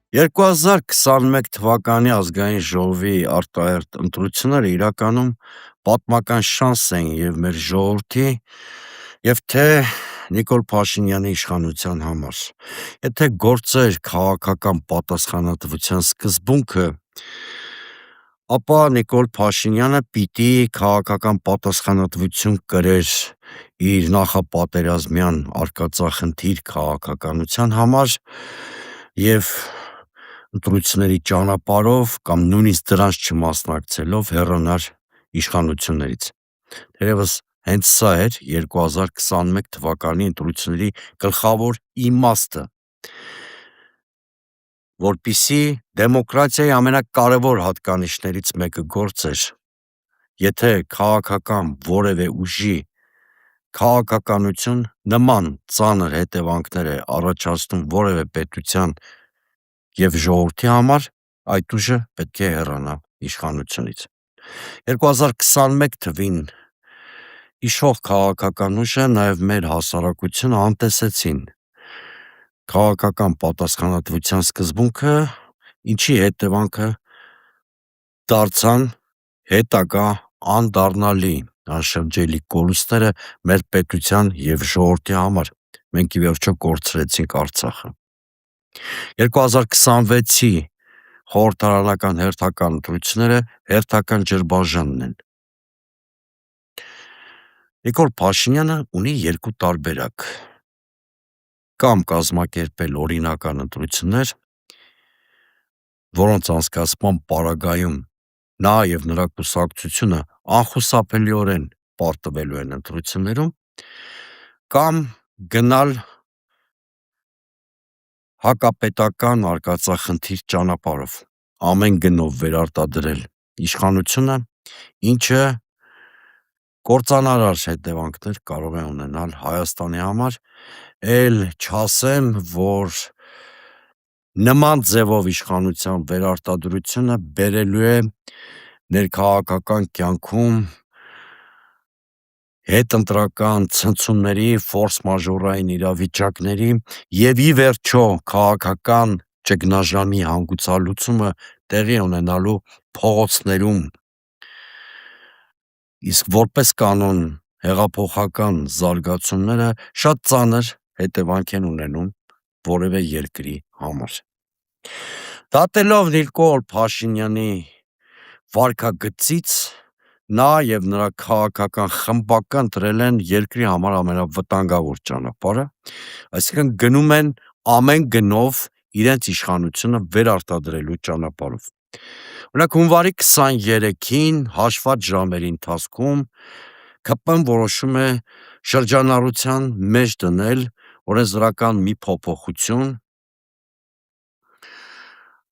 2021 թվականի ազգային ժողովի արտահերթ ընտրությունները իրականում պատմական շանս էին և մեր ժողովրդի, և թե Նիկոլ Փաշինյանի իշխանության համար: Եթե գործեր քաղաքական պատասխանատվության սկզբունքը, ապա Նիկոլ Փաշինյանը պիտի քաղաքական պատասխանատվություն կրեր իր նախապատերազմյան արկածախնդիր քաղաքականության համար և ընտրությունների ճանապարհով կամ նույնիսկ դրանց չմասնակցելով հեռանար իշխանություններից: Թերևս հենց սա էր 2021 թվականի ընտրությունների գլխավոր իմաստը, որպեսզի դեմոկրատիայի ամենակարևոր հատկանիշներից մեկը գործեր, եթե քաղաքական որևէ ուժի քաղաքականություն նման ծանր հետևանքներ է առաջացնում որևէ պետության և ժողովրդի համար, այդ ուժը պետք է հեռանա իշխանությունից: 2021 թվին իշխող քաղաքական ուժը, նաև մեր հասարակությունը անտեսեցին քաղաքական պատասխանատվության սկզբունքը, ինչի հետևանքը դարձան հետագա անդառնալի, անշրջելի կորուստները մեր պետության և ժողովրդի համար: Մենք ի վերջո կորցրեցինք Արցախը: 2026-ի խորհրդարանական հերթական ընտրությունները հերթական ջրբաժանն են: Նիկոլ Փաշինյանը ունի երկու տարբերակ: Կամ կազմակերպել օրինական ընտրություններ, որոնց անցկացման պարագայում նա և նրա կուսակցությունը անխուսափելիորեն պարտվելու են ընտրություններում, կամ գնալ հակապետական արկածախնդիր ճանապարհով, ամեն գնով վերարտադրել իշխանությունը, ինչը կործանարար հետևանքներ կարող է ունենալ Հայաստանի համար, էլ չասեմ, որ նման ձևով իշխանության վերարտադրությունը բերելու է ներքաղաքական կյանքում հետընտրական ցնցումների, ֆորսմաժորային իրավիճակների և ի վերջո քաղաքական ճգնաժամի հանգուցալուծումը տեղի ունենալու փողոցներում, իսկ որպես կանոն հեղափոխական զարգացումները շատ ծանր հետևանք են ունենում որևէ երկրի համար: Դատելով Նիկոլ Փաշինյանի վարքագծից, նա և նրա քաղաքական խմբակը ընտրել են երկրի համար ամենավտանգավոր ճանապարհը, այսինքն գնում են ամեն գնով իրենց իշխանությունը վերարտադրելու ճանապարհով: Օրինակ հունվարի 23-ին հաշված ժամերի ընթացքում ՔՊ-ն որոշում է շրջանառության մեջ դնել օրենսդրական մի փոփոխություն,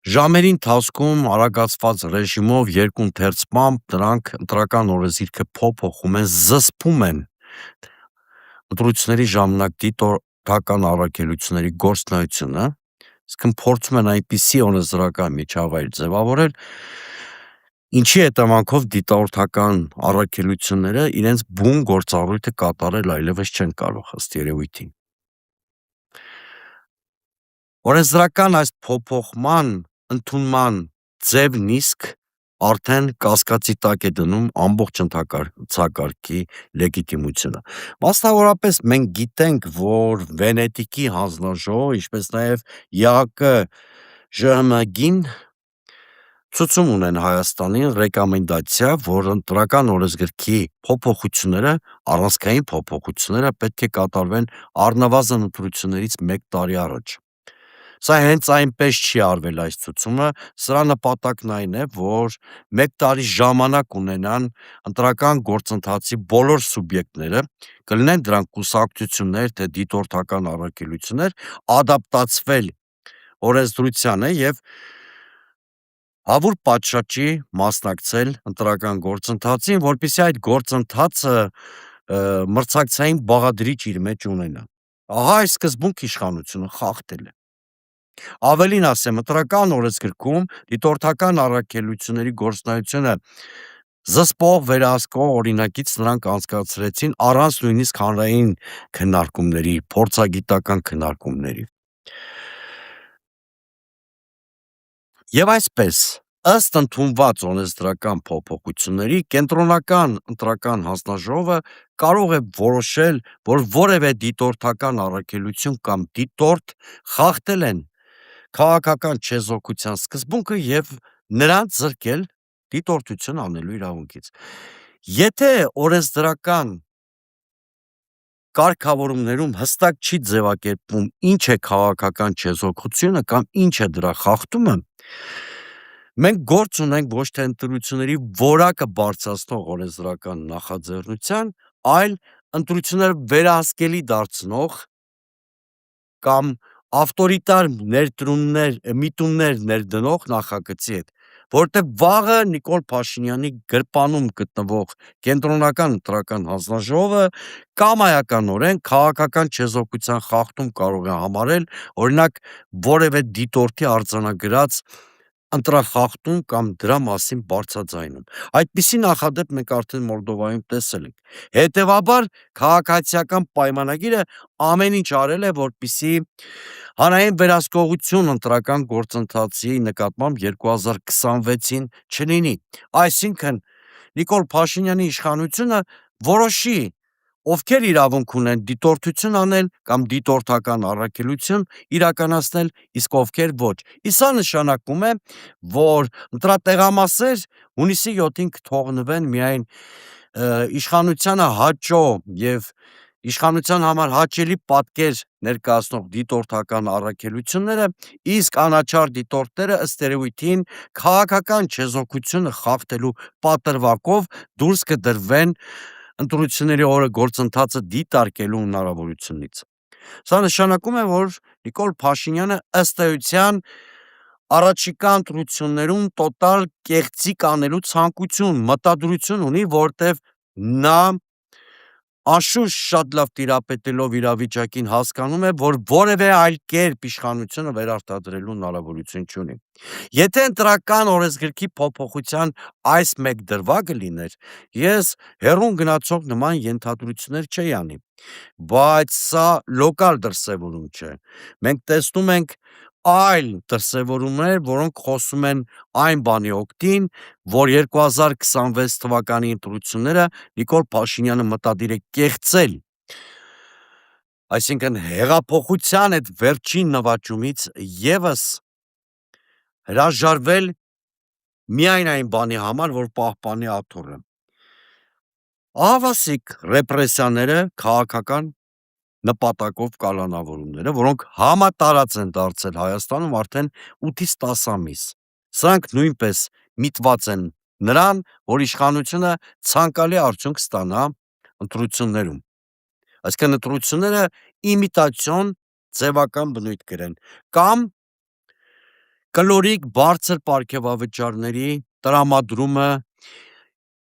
ժամերի ընթացքում արագացված ռեժիմով երկու ընթերցմամբ նրանք ընտրական օրենսգիրքը փոփոխում են, զսպում են ընտրությունների ժամանակ դիտորդական առաքելությունների գործունեությունը, այսինքն փորձում են այնպիսի օրենսդրական միջավայր ձևավորել, ինչի հետևանքով դիտորդական առաքելությունները իրենց բուն գործառույթը կատարել այլևս չեն կարող ըստ երևույթին: Օրենսդրական այս փոփոխման ընդունման ձևն իսկ արդեն կասկածի տակ է դնում ամբողջ ընթացակարգի լեգիտիմությունը: Մասնավորապես մենք գիտենք, որ Վենետիկի հանձնաժողովը, ինչպես նաև ԵԱԿ-ԺՀՄԳ-ին ցուցում ունեն Հայաստանին ռեկոմենդացիա, որ ընտրական օրենսգրքի փոփոխությունները, առանցքային փոփոխությունները պետք է կատարվեն առնվազն ընտրություններից մեկ տարի առաջ: Սա հենց այնպես չի արվել այս ցուցումը, սրա նպատակն այն է, որ մեկ տարի ժամանակ ունենան ընտրական գործընթացի բոլոր սուբյեկտները, կլինեն դրանք կուսակցություններ, թե դիտորդական առաքելություններ, ադապտացվել օրենսդրությանը և հավուր պատշաճի մասնակցել ընտրական գործընթացին, որպեսզի այդ գործընթացը մրցակցային բաղադրիչ իր մեջ ունենա: Ահա այս սկզբունքը իշխանությունը խախտել է: Ավելին ասեմ, ընտրական օրենսգրքում դիտորդական առաքելությունների գործունեությունը զսպող, վերահսկող օրինակից նրանք անցկացրեցին առանց նույնիսկ հանրային քննարկումների, փորձագիտական քննարկումների: Եվ այսպես, ըստ ընդունված օրենսդրական փոփոխությունների, կենտրոնական ընտրական հանձնաժողովը կարող է որոշել, որ որևէ դիտորդական առաքելություն կամ դիտորդ խախտել են քաղաքական չեզոքության սկզբունքը եւ նրանց զրկել դիտորդություն անելու իրավունքից։ Եթե օրենսդրական կարգավորումներում հստակ չի ձևակերպվում ինչ է քաղաքական չեզոքությունը կամ ինչ է դրա խախտումը, մենք գործ ունենք ոչ թե ընտրությունների որակը բարձրացնող օրենսդրական նախաձեռնության, այլ ընտրությունները վերահսկելի դարձնող կամ ավտորիտար միտումներ ներդնող նախագծի հետ, որովհետև վաղը Նիկոլ Փաշինյանի գրպանում գտնվող կենտրոնական ընտրական հանձնաժողովը կամայականորեն քաղաքական չեզոքության խախտում կարող է համարել, օրինակ, որևէ դիտորդի արձանագրած ընտրախախտում կամ դրա մասին բարձրաձայնում։ Այդպիսի նախադեպ մենք արդեն Մոլդովայում տեսել ենք։ Հետևաբար, քաղաքացիական պայմանագիրը ամեն ինչ արել է, որպեսզի հանրային վերահսկողություն ընտրական գործընթացի նկատմամբ 2026-ին չլինի։ Այսինքն, Նիկոլ Փաշինյանի իշխանությունը որոշի, ովքեր իրավունք ունեն դիտորդություն անել կամ դիտորդական առաքելություն իրականացնել, իսկ ովքեր ոչ։ Իսկ սա նշանակում է, որ ընտրատեղամասեր հունիսի 7-ին կթողնվեն միայն իշխանությանը հաճո եւ իշխանության համար հաճելի պատկեր ներկայացնող դիտորդական առաքելությունները, իսկ անաչառ դիտորդները ըստ երևույթին քաղաքական չեզոքությունը խախտելու պատրվակով դուրս կդրվեն ընտրությունների օրը գործընթացը դիտարկելու հնարավորությունից։ Սա նշանակում է, որ Նիկոլ Փաշինյանը ըստ էության առաջիկա ընտրություններում տոտալ կեղծիք անելու ցանկություն, մտադրություն ունի, որտեվ նա անշուշտ շատ լավ տիրապետելով իրավիճակին հասկանում է, որ որևէ այլ կերպ իշխանությունը վերարտադրելու հնարավորություն չունի։ Եթե ընտրական օրենսգրքի փոփոխության այս մեկ դրվագը լիներ, ես հեռուն գնացող նման ենթադրություններ չէի անի, բայց սա լոկալ դրսևորում չէ։ Մենք տեսնում ենք այլ դրսևորումներ, որոնք խոսում են այն բանի օգտին, որ 2026 թվականի ընտրությունները Նիկոլ Փաշինյանը մտադիր է կեղծել, այսինքն հեղափոխության այդ վերջին նվաճումից եւս հրաժարվել միայն այն բանի համար, որ պահպանի աթոռը։ Ահավասիկ ռեպրեսիաները, քաղաքական նպատակով կալանավորումները, որոնք համատարած են դարձել Հայաստանում արդեն 8-ից 10 ամիս։ Սրանք նույնպես միտված են նրան, որ իշխանությունը ցանկալի արդյունք ստանա ընտրություններում։ Այսինքն ընտրությունները իմիտացիոն ձևական բնույթ կրեն կամ կլորիկ բարձր պարգևավճարների տրամադրումը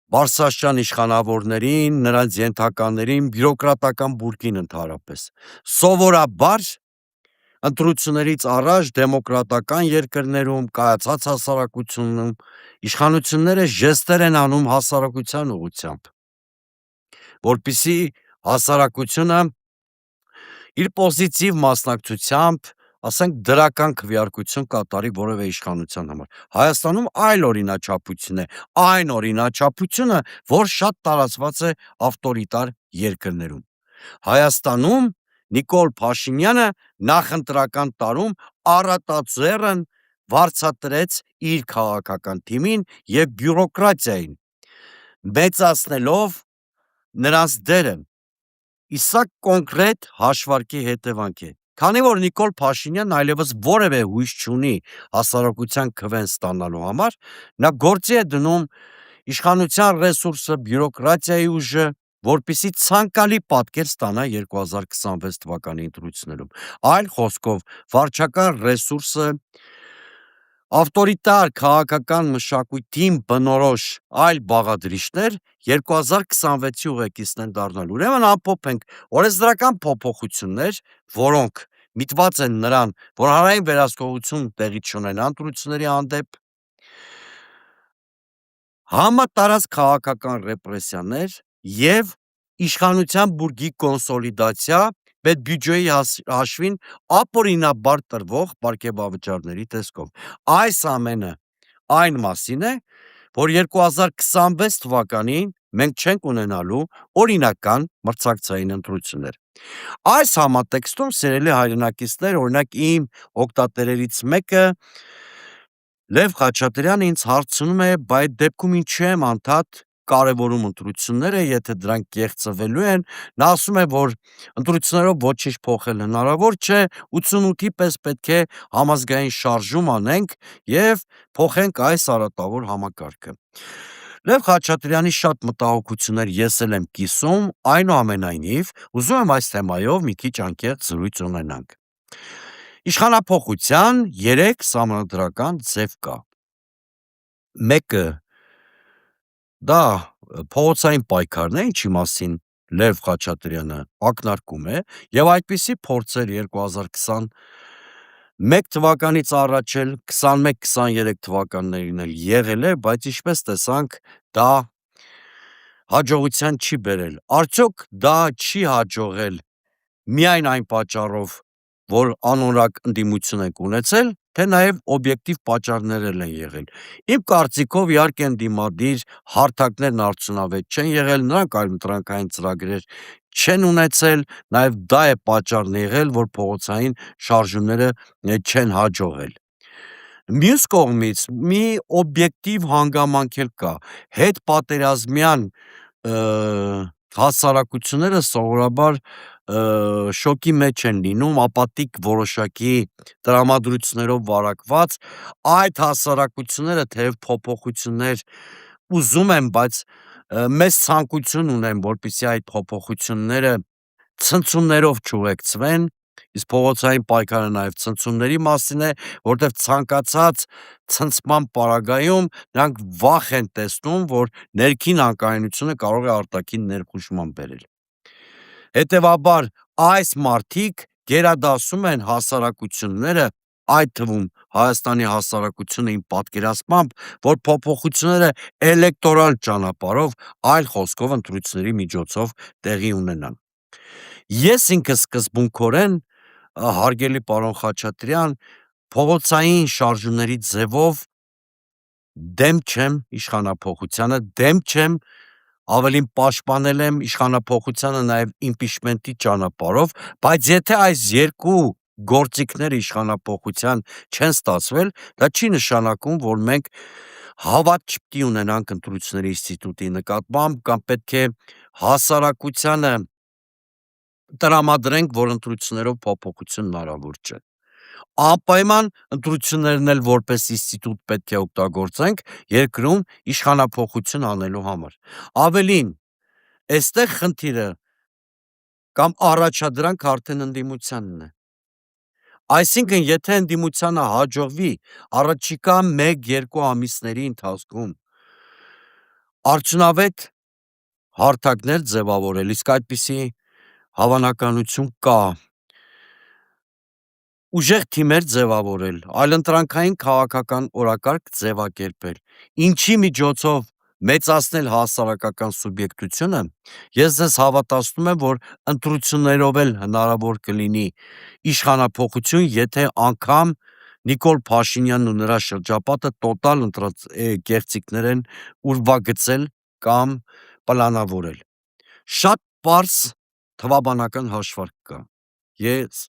բարձրաստիճան իշխանավորներին, նրանց ենթականերին, բյուրոկրատական բուրգին ընդհանրապես։ Սովորաբար ընտրություններից առաջ դեմոկրատական երկրներում, կայացած հասարակությունում իշխանությունները ժեստեր են անում հասարակության ուղղությամբ, որպեսզի հասարակությունը իր պոզիտիվ մասնակցությամբ, ասենք, դրական քվեարկություն կատարի որևէ իշխանության համար։ Հայաստանում այլ օրինաչափություն է, այն օրինաչափությունը, որ շատ տարածված է ավտորիտար երկրներում։ Հայաստանում Նիկոլ Փաշինյանը նախընտրական տարում առատաձեռն վարձատրեց իր քաղաքական թիմին եւ բյուրոկրատիային, մեծացնելով նրանց դերը։ Իսկ սա կոնկրետ հաշվարկի հետևանք է։ Քանի որ Նիկոլ Փաշինյանն այլևս որևէ հույս չունի հասարակության քվեն ստանալու համար, նա գործի է դնում իշխանության ռեսուրսը, բյուրոկրատիայի ուժը, որպեսզի ցանկալի պատկեր ստանա 2026 թվականի ընտրություններում։ Այլ խոսքով, վարչական ռեսուրսը ավտորիտար քաղաքական մշակույթին բնորոշ այլ բաղադրիչներ 2026-ի ուղեկիցն են դառնալու։ Ուրեմն ամփոփենք, օրենսդրական փոփոխություններ, որոնք միտված են նրան, որ հանրային վերահսկողություն տեղի չունենա ընտրությունների հանդեպ, համատարած քաղաքական ռեպրեսիաներ եւ իշխանության բուրգի կոնսոլիդացիա, պետբյուջեի հաշվին ապօրինաբար տրվող պարգևավճարների տեսքով։ Այս ամենը այն մասին է, որ 2026 թվականին մենք չենք ունենալու օրինական մրցակցային ընտրություններ։ Այս համատեքստում, սիրելի հայրենակիցներ, օրինակ իմ օգտատերերից մեկը Լև Խաչատրյանը ինձ հարցնում է, բայ այդ դեպքում ինչու եմ անդադ կարևորում ընտրությունները, եթե դրանք կեղծվելու են, նա ասում է, որ ընտրություններով ոչինչ փոխել հնարավոր չէ, 88-ի պես պետք է համազգային շարժում անենք և փոխենք այս արատավոր համակարգը։ Լև Խաչատրյանի շատ մտահոգություններ ես էլ եմ կիսում, այնուամենայնիվ, ուզում եմ այս թեմայով մի քիչ անկեղծ զրույց ունենանք։ Իշխանափոխության 3 սահմանադրական ձև կա։ Մեկը դա փողոցային պայքարն է, ինչի մասին Լև Խաչատրյանը ակնարկում է, և այդպիսի փորձեր 2021 թվականից առաջ էլ 21-23 թվականներին էլ եղել է, բայց ինչպես տեսանք, դա հաջողության չի բերել։ Արդյոք դա չի հաջողել միայն այն պատճառով, որ անորակ ընդդիմություն ենք ունեցել, թե նաև օբյեկտիվ պատճառներ էլ են եղել։ Իմ կարծիքով, իհարկե, ընդդիմադիր հարթակներն արդյունավետ չեն եղել, նրանք այլընտրանքային ծրագրեր չեն ունեցել, նաև դա է պատճառն եղել, որ փողոցային շարժումները չեն հաջողել։ Մյուս կողմից մի օբյեկտիվ հանգամանք էլ կա, հետպատերազմյան հասարակությունները սովորաբար շոկի մեջ են լինում, ապատիկ որոշակի տրամադրություններով վարակված, այդ հասարակությունները թեև փոփոխություններ ուզում են, բայց մեծ ցանկություն ունեն, որպեսզի այդ փոփոխությունները ցնցումներով չուղեկցվեն, իսկ փողոցային պայքարը նաև ցնցումների մասին է, որտեղ ցանկացած ցնցման պարագայում նրանք վախ են տեսնում, որ ներքին անկայունությունը կարող է արտաքին ներխուժման բերել։ Հետևաբար այս մարդիկ գերադասում են հասարակությունները, այդ թվում Հայաստանի հասարակությունը իմ պատկերացմամբ, որ փոփոխությունները էլեկտորալ ճանապարհով, այլ խոսքով ընտրությունների միջոցով տեղի ունենան։ Ես ինքս սկզբունքորեն, հարգելի պարոն Խաչատրյան, փողոցային շարժումների ձևով դեմ չեմ իշխանափոխությանը, դեմ չեմ, ավելին պաշտպանել եմ իշխանափոխությանը նաև իմպիչմենտի ճանապարհով, բայց եթե այս երկու գործիքները իշխանափոխության չեն ստացվել, դա չի նշանակում, որ մենք հավատ չպետք է ունենանք ընտրությունների ինստիտուտի նկատմամբ, կամ պետք է հասարակությանը տրամադրենք, որ ընտրություններով փոփոխություն հնարավոր չէ։ Անպայման ընտրություններն էլ որպես ինստիտուտ պետք է օգտագործենք երկրում իշխանափոխություն անելու համար։ Ավելին, այստեղ խնդիրը կամ առաջադրանք արդեն ընդդիմությանն է։ Այսինքն, եթե ընդդիմությանը հաջողվի առաջիկա 1-2 ամիսների ընթացքում արդյունավետ հարթակներ ձևավորել, իսկ այդպիսի հավանականություն կա, ուժեղ թիմեր ձևավորել, այլընտրանքային քաղաքական օրակարգ ձևակերպել, ինչի միջոցով մեծացնել հասարակական սուբյեկտությունը, ես ձեզ հավատացնում եմ, որ ընտրություններով էլ հնարավոր կլինի իշխանափոխություն, եթե անգամ Նիկոլ Փաշինյանն ու նրա շրջապատը տոտալ կեղծիքներ են ուրվագծել կամ պլանավորել։ Շատ պարզ թվաբանական հաշվարկ կա։ Ես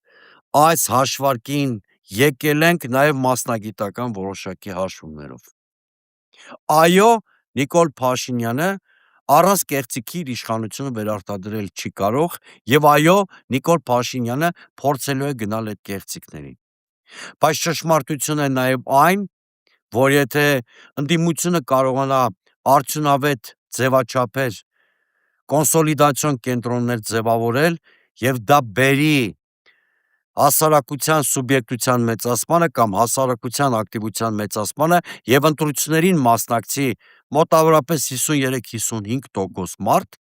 այս հաշվարկին եկել ենք նաև մասնագիտական որոշակի հաշվումներով։ Այո, Նիկոլ Փաշինյանը առանց կեղծիքի իր իշխանությունը վերարտադրել չի կարող, և այո, Նիկոլ Փաշինյանը փորձելու է գնալ այդ կեղծիքներին։ Բայց ճշմարտությունն է նաև այն, որ եթե ընդդիմությունը կարողանա արդյունավետ ձևաչափեր, կոնսոլիդացիոն կենտրոններ ձևավորել, և դա բերի հասարակության սուբյեկտության մեծացմանը կամ հասարակության ակտիվության մեծացմանը և ընտրություններին մասնակցի մոտավորապես 53-55% մարդ,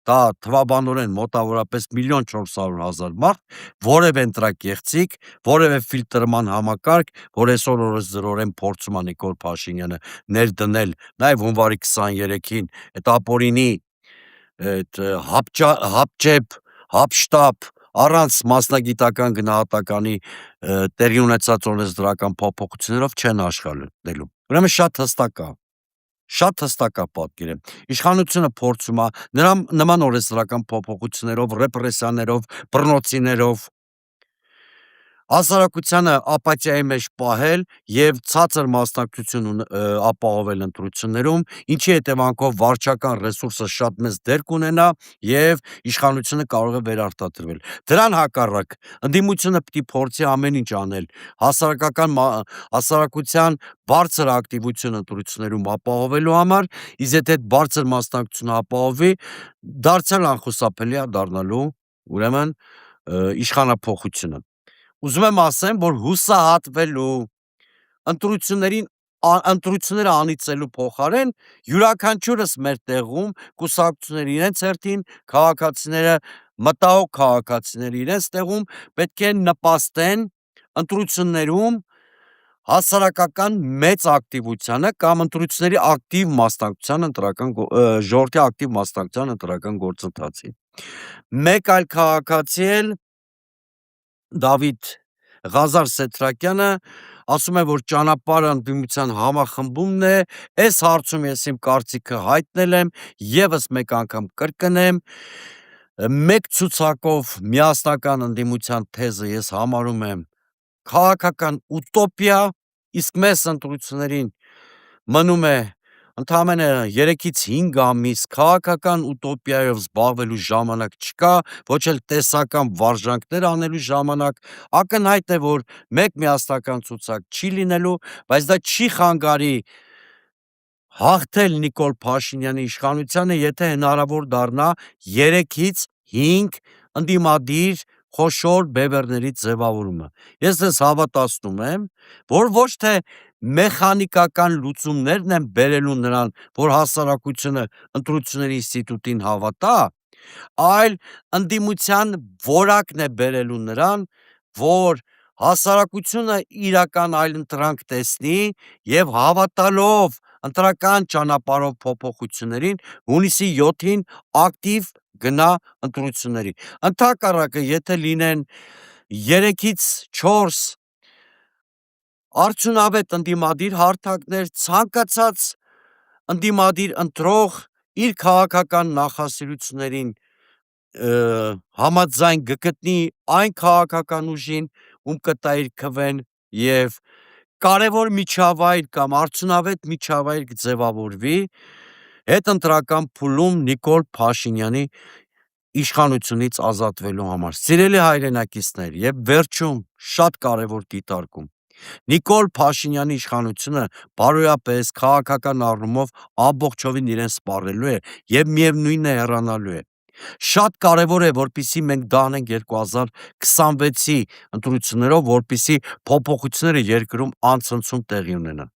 դա թվաբանորեն մոտավորապես 1.400.000 մարդ, որևէ ընտրակեղծիք, որևէ ֆիլտրման համակարգ, որ այսօր օրենսդրորեն փորձում է Նիկոլ Փաշինյանը ներդնել, նաև հունվարի 23-ին այդ ապօրինի հապճեպ, հապշտապ առանց մասնագիտական գնահատականի տեղի ունեցած օրենսդրական փոփոխություններով չեն աշխատելու։ Ուրեմն շատ հստակ է պատկերը։ Իշխանությունը փորձում է նման օրենսդրական փոփոխություններով, ռեպրեսիաներով, բռնոցիներով հասարակությանը ապաթիայի մեջ պահել և ցածր մասնակցություն ապահովել ընտրություններում, ինչի հետևանքով վարչական ռեսուրսը շատ մեծ դեր կունենա և իշխանությունը կարող է վերարտադրվել։ Դրան հակառակ, ընդդիմությունը պիտի փորձի ամեն ինչ անել հասարակության բարձր ակտիվություն ընտրություններում ապահովելու համար, իսկ եթե այդ բարձր մասնակցությունը ապահովվի, դարձյալ անխուսափելի է դառնալու ուրեմն իշխանափոխությունը։ Ուզում եմ ասեմ, որ հուսահատվելու ընտրությունները անիծելու փոխարեն յուրաքանչյուրս մեր տեղում կուսակցությունները իրենց հերթին, մտահոգ քաղաքացիները իրենց տեղում պետք է նպաստեն ընտրություններում հասարակական մեծ ակտիվությանը կամ ընտրությունների ակտիվ մասնակցության ժողովրդի ակտիվ մասնակցության ընտրական գործընթացին։ Մեկ այլ քաղաքացի էլ Դավիթ Ղազար Սեթրակյանը ասում է, որ ճանապարհը ընդդիմության համախմբումն է, այս հարցում ես իմ կարծիքը հայտնել եմ, ևս մեկ անգամ կրկնեմ, մեկ ցուցակով միասնական ընդդիմության թեզը ես համարում եմ քաղաքական ուտոպիա, իսկ մեզ ընտրություններին մնում է ընդամենը 3-ից 5 ամիս, քաղաքական ուտոպիայով զբաղվելու ժամանակ չկա, ոչ էլ տեսական վարժանքներ անելու ժամանակ, ակնհայտ է, որ մեկ միասնական ցուցակ չի լինելու, բայց դա չի խանգարի հաղթել Նիկոլ Փաշինյանի իշխանությանը, եթե հնարավոր դառնա 3-ից 5 ընդդիմադիր խոշոր բևեռների ձևավորումը։ Ես ձեզ հավատացնում եմ, որ ոչ թե մեխանիկական լուծումներն են բերելու նրան, որ հասարակությունը ընտրությունների ինստիտուտին հավատա, այլ ընդդիմության որակն է բերելու նրան, որ հասարակությունը իրական այլընտրանք տեսնի և հավատալով ընտրական ճանապարհով փոփոխություններին հունիսի 7-ին ակտիվ գնա ընտրությունների։ Ընդհակառակը, եթե լինեն 3-ից 4 արդյունավետ ընդդիմադիր հարթակներ, ցանկացած ընդդիմադիր ընտրող իր քաղաքական նախասիրություններին համաձայն կգտնի այն քաղաքական ուժին, ում կտա իր քվեն և կարևոր միջավայր կամ արդյունավետ միջավայր կձևավորվի հետընտրական փուլում Նիկոլ Փաշինյանի իշխանությունից ազատվելու համար։ Սիրելի հայրենակիցներ, և վերջում շատ կարևոր դիտարկում, Նիկոլ Փաշինյանի իշխանությունը բարոյապես քաղաքական առումով ամբողջովին իրեն սպառելու է և միևնույնն է հեռանալու է։ Շատ կարևոր է, որպեսզի մենք դա անենք 2026-ի ընտրություններով, որպեսզի փոփոխությունները երկրում անցնցում տեղի ունենան։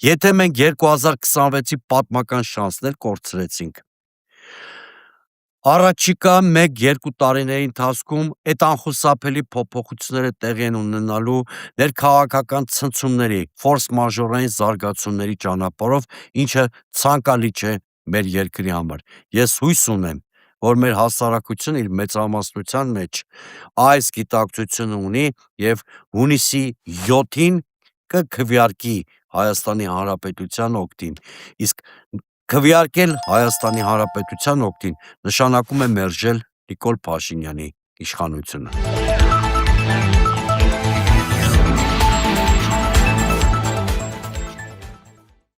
Եթե մենք 2026-ի պատմական շանսներ կորցրեցինք, առաջիկա 1-2 տարիների ընթացքում այդ անխուսափելի փոփոխությունները տեղի են ունենալու ներքաղաքական ցնցումների, ֆորս մաժորային զարգացումների ճանապարհով, ինչը ցանկալի չէ մեր երկրի համար։ Ես հույս ունեմ, որ մեր հասարակությունը իր մեծամասնության մեջ այս գիտակցությունը ունի և հունիսի 7-ին կքվեարկի Հայաստանի Հանրապետության օգտին, իսկ քվեարկել Հայաստանի Հանրապետության օգտին նշանակում է մերժել Նիկոլ Փաշինյանի իշխանությունը։